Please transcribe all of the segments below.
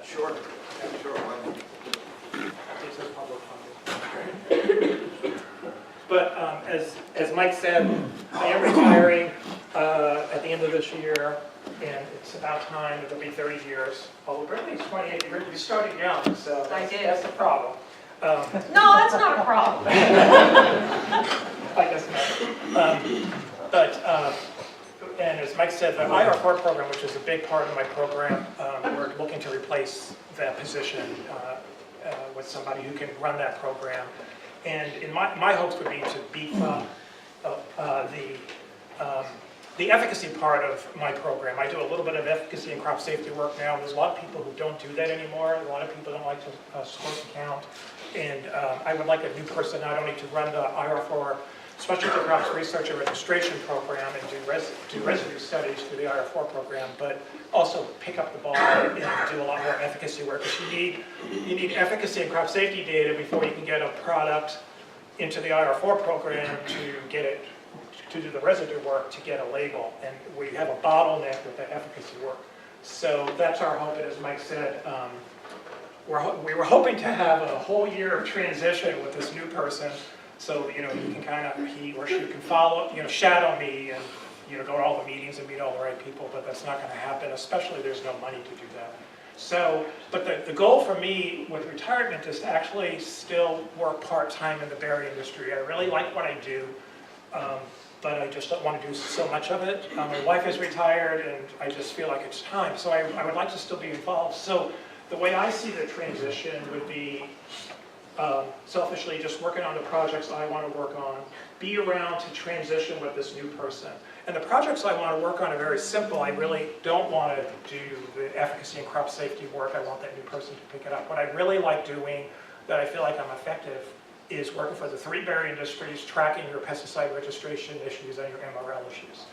Sure. Sure. This is public funding. But as Mike said, I am retiring at the end of this year, and it's about time. It'll be 30 years. Although Brittany's 28, you started young, so I did. that's the problem. No, that's not a problem. I guess not. And as Mike said, the IR4 program, which is a big part of my program, we're looking to replace that position with somebody who can run that program. And in my hopes would be to beef up the efficacy part of my program. I do a little bit of efficacy and crop safety work now. There's a lot of people who don't do that anymore. A lot of people don't like to sort and count. And I would like a new person not only to run the IR4 Specialty Crops Research and Registration Program and do residue studies through the IR4 program, but also pick up the ball and do a lot more efficacy work. Because you need efficacy and crop safety data before you can get a product into the IR4 program to get it, to do the residue work, to get a label. And we have a bottleneck with the efficacy work. So that's our hope, and as Mike said, we were hoping to have a whole year of transition with this new person. So, he can he or she can follow, shadow me and, go to all the meetings and meet all the right people, but that's not going to happen, especially there's no money to do that. So, but the goal for me with retirement is to actually still work part-time in the berry industry. I really like what I do, but I just don't want to do so much of it. My wife is retired and I just feel like it's time. So I would like to still be involved. So the way I see the transition would be selfishly just working on the projects I want to work on, be around to transition with this new person. And the projects I want to work on are very simple. I really don't want to do the efficacy and crop safety work. I want that new person to pick it up. What I really like doing, that I feel like I'm effective, is working for the 3 berry industries, tracking your pesticide registration issues and your MRL issues.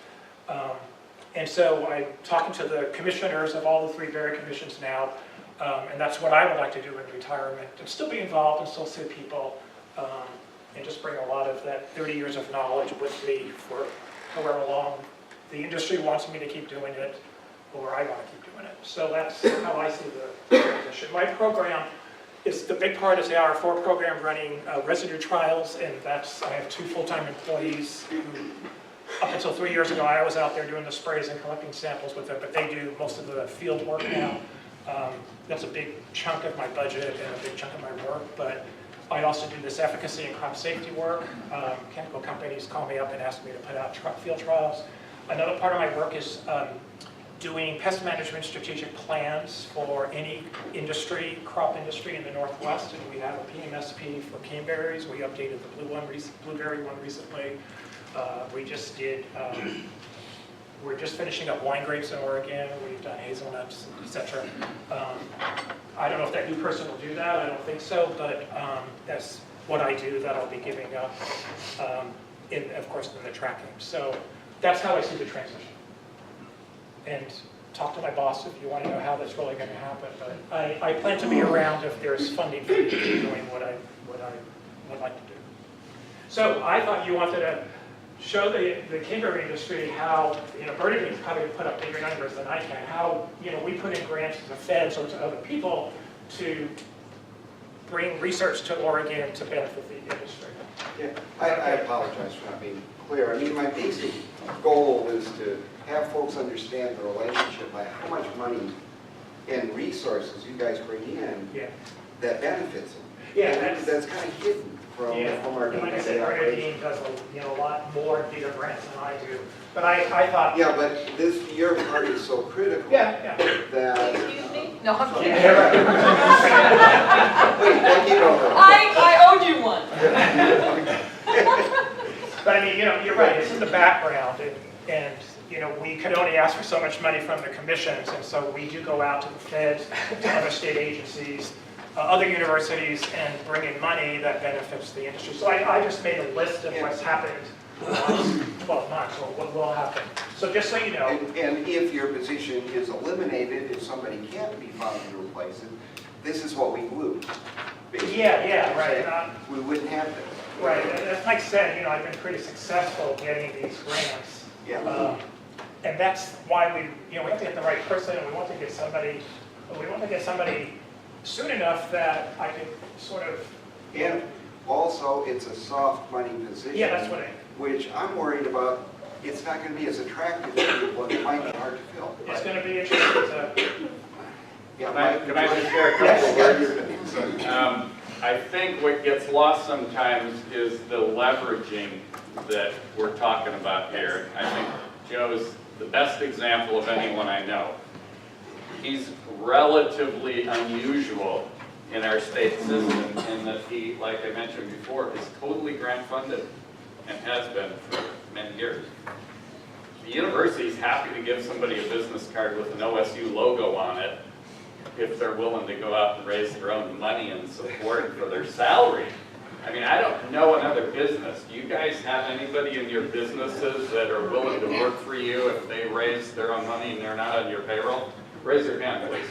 And so I'm talking to the commissioners of all the 3 berry commissions now, and that's what I would like to do in retirement, and still be involved and still see people, and just bring a lot of that 30 years of knowledge with me for however long the industry wants me to keep doing it, or I want to keep doing it. So that's how I see the transition. My program, the big part is the IR4 program, running residue trials, and I have 2 full-time employees who, up until 3 years ago, I was out there doing the sprays and collecting samples with them, but they do most of the field work now. That's a big chunk of my budget and a big chunk of my work, but I also do this efficacy and crop safety work. Chemical companies call me up and ask me to put out field trials. Another part of my work is doing pest management strategic plans for any industry, crop industry in the Northwest, and we have a PMSP for caneberries. We updated the blueberry one recently. We're just finishing up wine grapes in Oregon. We've done hazelnuts, etc. I don't know if that new person will do that. I don't think so, but that's what I do that I'll be giving up, of course, in the tracking. So that's how I see the transition. And talk to my boss if you want to know how that's really going to happen. But I plan to be around if there's funding for me to keep doing what I would like to do. So I thought you wanted to show the caneberry industry how, Bernie can probably put up bigger numbers than I can, how, we put in grants to the feds or to other people to bring research to Oregon to benefit the industry. Yeah, I apologize for not being clear. I mean, my basic goal is to have folks understand the relationship by how much money and resources you guys bring in that benefits them. Yeah, that's kind of hidden from our like I day-to-day said, operation. does a lot more bigger grants than I do. But I thought... Yeah, but your part is so critical that... Excuse me? No, I'm kidding. Wait, don't keep over. I owed you one. But I mean, you're right, it's in the background, and we could only ask for so much money from the commissions, and so we do go out to the feds, to other state agencies, other universities, and bring in money that benefits the industry. So I just made a list of what's happened in the last 12 months, or what will happen. So just so you know. And if your position is eliminated, if somebody can't be found to replace it, this is what we lose. Basically. Yeah, right. We wouldn't have this. Right, as Mike said, I've been pretty successful getting these grants. Yeah. And that's why we have to get the right person, and we want to get somebody But we want to get somebody soon enough that I can sort of, And also, it's a soft money position. yeah, that's what Which I'm worried about, it's not going to be as attractive to people, and it might be hard to fill. it's going to be interesting. Yeah, Can I just share a Yes. couple of words? I think what gets lost sometimes is the leveraging that we're talking about here. I think Joe's the best example of anyone I know. He's relatively unusual in our state system in that he, like I mentioned before, is totally grant funded and has been for many years. The university's happy to give somebody a business card with an OSU logo on it if they're willing to go out and raise their own money and support for their salary. I mean, I don't know another business. Do you guys have anybody in your businesses that are willing to work for you if they raise their own money and they're not on your payroll? Raise your hand, please.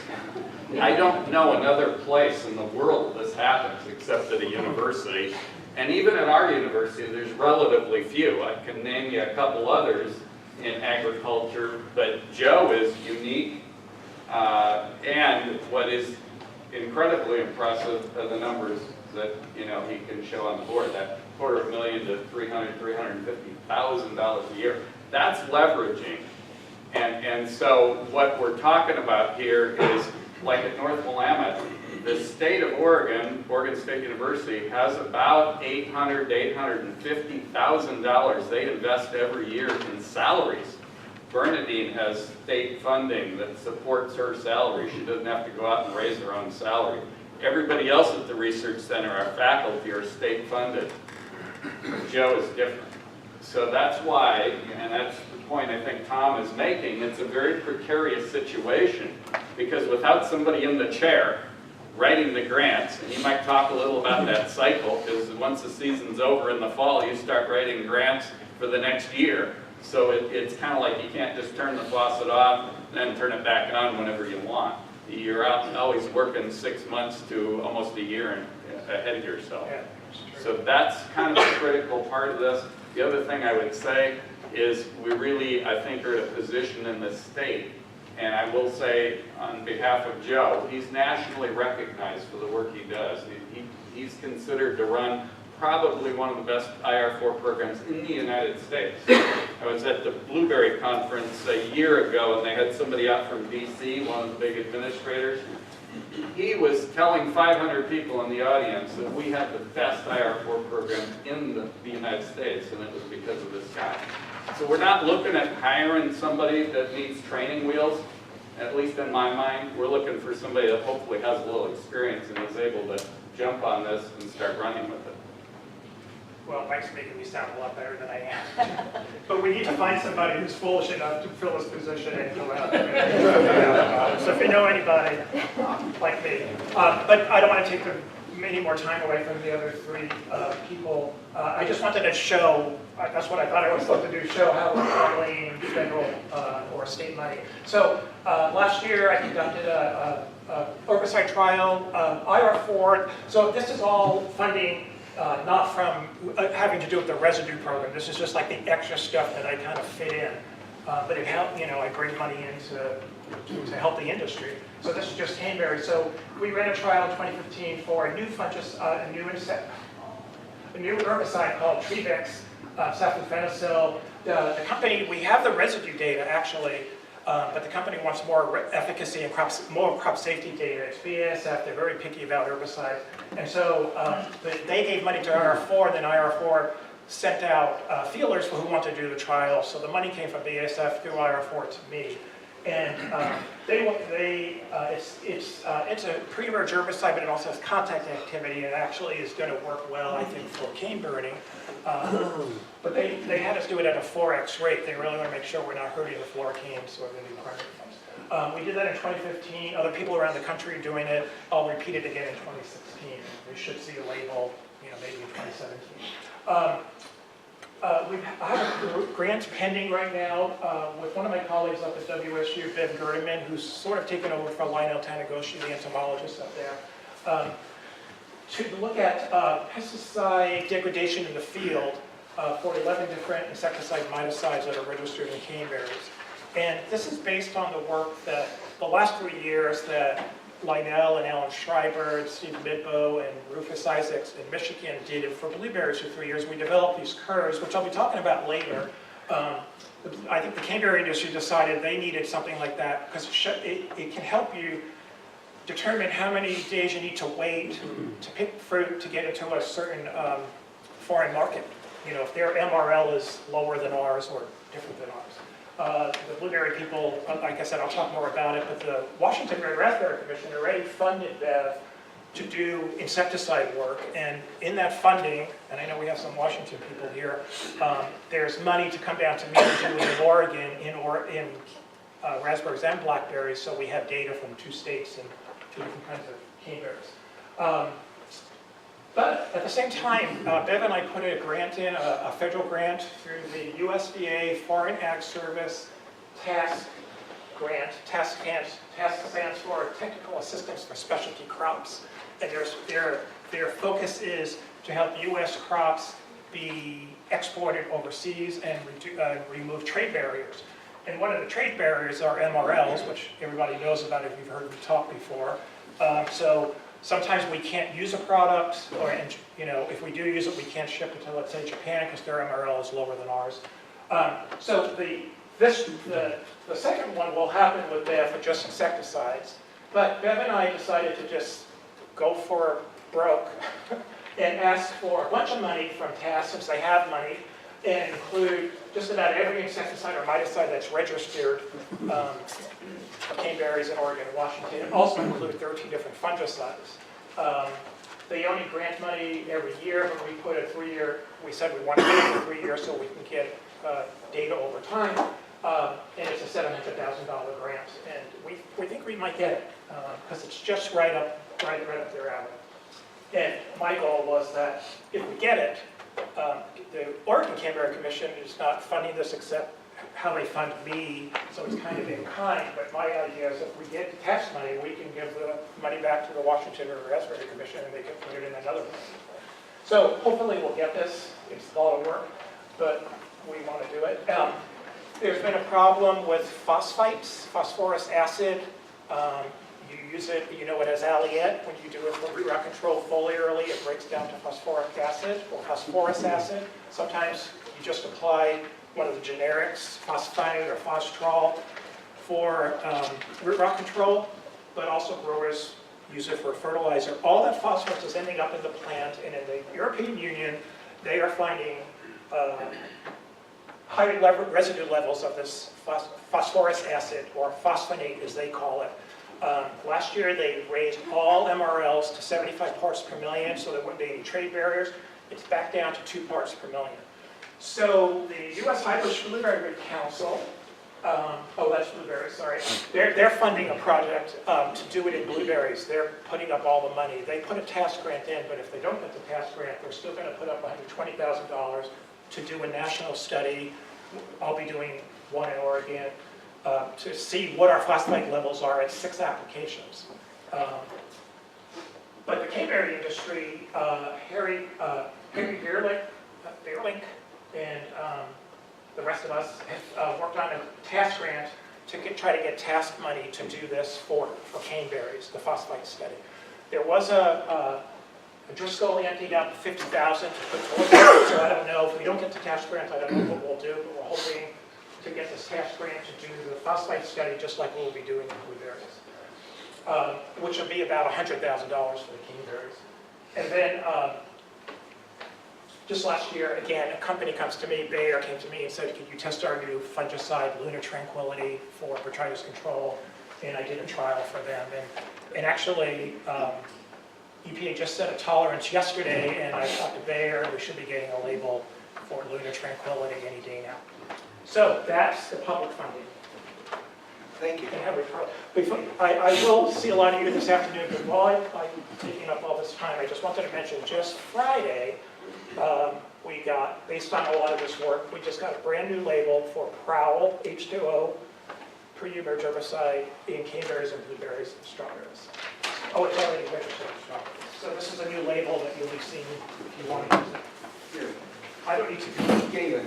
I don't know another place in the world this happens except at a university. And even at our university, there's relatively few. I can name you a couple others in agriculture, but Joe is unique. And what is incredibly impressive are the numbers that he can show on the board. That $250,000 to $350,000 a year. That's leveraging. And so what we're talking about here is, like at North Willamette, the state of Oregon, Oregon State University, has about $800,000 to $850,000 they invest every year in salaries. Bernadine has state funding that supports her salary. She doesn't have to go out and raise her own salary. Everybody else at the research center, our faculty, are state funded. Joe is different. So that's why, and that's the point I think Tom is making, it's a very precarious situation because without somebody in the chair writing the grants, and you might talk a little about that cycle because once the season's over in the fall, you start writing grants for the next year. So it's kind of like you can't just turn the faucet off and then turn it back on whenever you want. You're out always working 6 months to almost a year ahead of yourself. Yeah, so that's kind of a critical part of this. The other thing I would say is we really, I think, are at a position in the state, and I will say on behalf of Joe, he's nationally recognized for the work he does. He's considered to run probably one of the best IR4 programs in the United States. I was at the Blueberry conference a year ago, and they had somebody out from DC, one of the big administrators. He was telling 500 people in the audience that we had the best IR4 program in the United States, and it was because of this guy. So we're not looking at hiring somebody that needs training wheels, at least in my mind. We're looking for somebody that hopefully has a little experience and is able to jump on this and start running with it. Well, Mike's making me sound a lot better than I am. But we need to find somebody who's foolish enough to fill this position and go out there. So if you know anybody like me. But I don't want to take any more time away from the other three people. I just wanted to show, that's what I thought I was supposed to do, show how we're handling federal or state money. So last year I conducted a herbicide trial, IR4. So this is all funding not from having to do with the residue program. This is just like the extra stuff that I kind of fit in. But it helped, I bring money in to help the industry. So this is just Hainberry. So we ran a trial in 2015 for a new new herbicide called Trevex, cefalfenicil. The company, we have the residue data actually, but the company wants more efficacy and more crop safety data. It's BASF, they're very picky about herbicides. And so they gave money to IR4, and then IR4 sent out feelers for who wanted to do the trial. So the money came from BASF through IR4 to me. And it's a pre-emerge herbicide, but it also has contact activity, and it actually is going to work well, I think, for cane burning. But they had us do it at a 4x rate. They really want to make sure we're not hurting the floricanes or the new carnivores. We did that in 2015. Other people around the country are doing it. I'll repeat it again in 2016. We should see a label, maybe in 2017. I have grants pending right now with one of my colleagues up at WSU, Bev Gerdeman, who's sort of taken over for Lionel Taniguchi, the entomologist up there, to look at pesticide degradation in the field for 11 different insecticide miticides that are registered in caneberries. And this is based on the work that the last 3 years that Lionel and Alan Schreiber, and Steve Midbow, and Rufus Isaacs in Michigan did for blueberries for 3 years. We developed these curves, which I'll be talking about later. I think the caneberry industry decided they needed something like that because it can help you determine how many days you need to wait to pick fruit to get into a certain foreign market. You know, if their MRL is lower than ours or different than ours. The blueberry people, like I said, I'll talk more about it, but the Washington Red Raspberry Commission already funded Bev to do insecticide work, and in that funding, and I know we have some Washington people here, there's money to come down to me and do in Oregon in raspberries and blackberries, so we have data from 2 states and 2 different kinds of caneberries. But at the same time, Bev and I put a grant in, a federal grant through the USDA Foreign Ag Service task grant. Task stands for Technical Assistance for Specialty Crops. And their focus is to help U.S. crops be exported overseas and remove trade barriers. And one of the trade barriers are MRLs, which everybody knows about if you've heard me talk before. So sometimes we can't use a product, or if we do use it, we can't ship it to, let's say, Japan because their MRL is lower than ours. So the second one will happen with Bev for just insecticides. But Bev and I decided to just go for broke and ask for a bunch of money from TASS, since they have money, and include just about every insecticide or miticide that's registered for caneberries in Oregon and Washington, and also include 13 different fungicides. They only grant money every year, but we put a 3-year, we said we want to get it for 3 years so we can get data over time, and it's a $700,000 grant, and we think we might get it, because it's just right up their alley. And my goal was that if we get it, the Oregon Caneberry Commission is not funding this except how they fund me, so it's kind of in kind, but my idea is if we get the tax money, we can give the money back to the Washington Raspberry Commission and they can put it in another place. So hopefully we'll get this. It's a lot of work, but we want to do it. There's been a problem with phosphites, phosphorus acid. You use it, you know it as Alliette. When you do it for root rot control foliarly, it breaks down to phosphoric acid or phosphorus acid. Sometimes you just apply one of the generics, phosphite or phostrol, for root rot control, but also growers use it for fertilizer. All that phosphorus is ending up in the plant, and in the European Union, they are finding high residue levels of this phosphorus acid, or phosphonate as they call it. Last year they raised all MRLs to 75 parts per million, so there wouldn't be any trade barriers. It's back down to 2 parts per million. So the U.S. Hybrid Blueberry Council, that's blueberries, sorry. They're funding a project to do it in blueberries. They're putting up all the money. They put a task grant in, but if they don't get the task grant, they're still going to put up $120,000 to do a national study. I'll be doing one in Oregon to see what our phosphate levels are at 6 applications. But the caneberry industry, Harry Beerlink and the rest of us have worked on a task grant to try to get task money to do this for caneberries, the phosphite study. There was a Driscoll emptied out $50,000 to put towards it, so I don't know, if we don't get the task grant, I don't know what we'll do, but we're hoping to get this task grant to do the phosphite study just like we'll be doing in blueberries, which will be about $100,000 for the caneberries. And then just last year, again, a company comes to me, Bayer came to me and said, could you test our new fungicide, Lunar Tranquility, for botrytis control? And I did a trial for them. And actually, EPA just set a tolerance yesterday, and I talked to Bayer, we should be getting a label for Lunar Tranquility any day now. So that's the public funding. Thank you. I will see a lot of you this afternoon, but while I'm taking up all this time, I just wanted to mention just Friday, we got, based on a lot of this work, we just got a brand new label for Prowl H2O pre-emerge herbicide in caneberries and blueberries and strawberries. Oh, it's already registered in strawberries. So this is a new label that you'll be seeing if you want to use it. Here, I don't need to. gave it.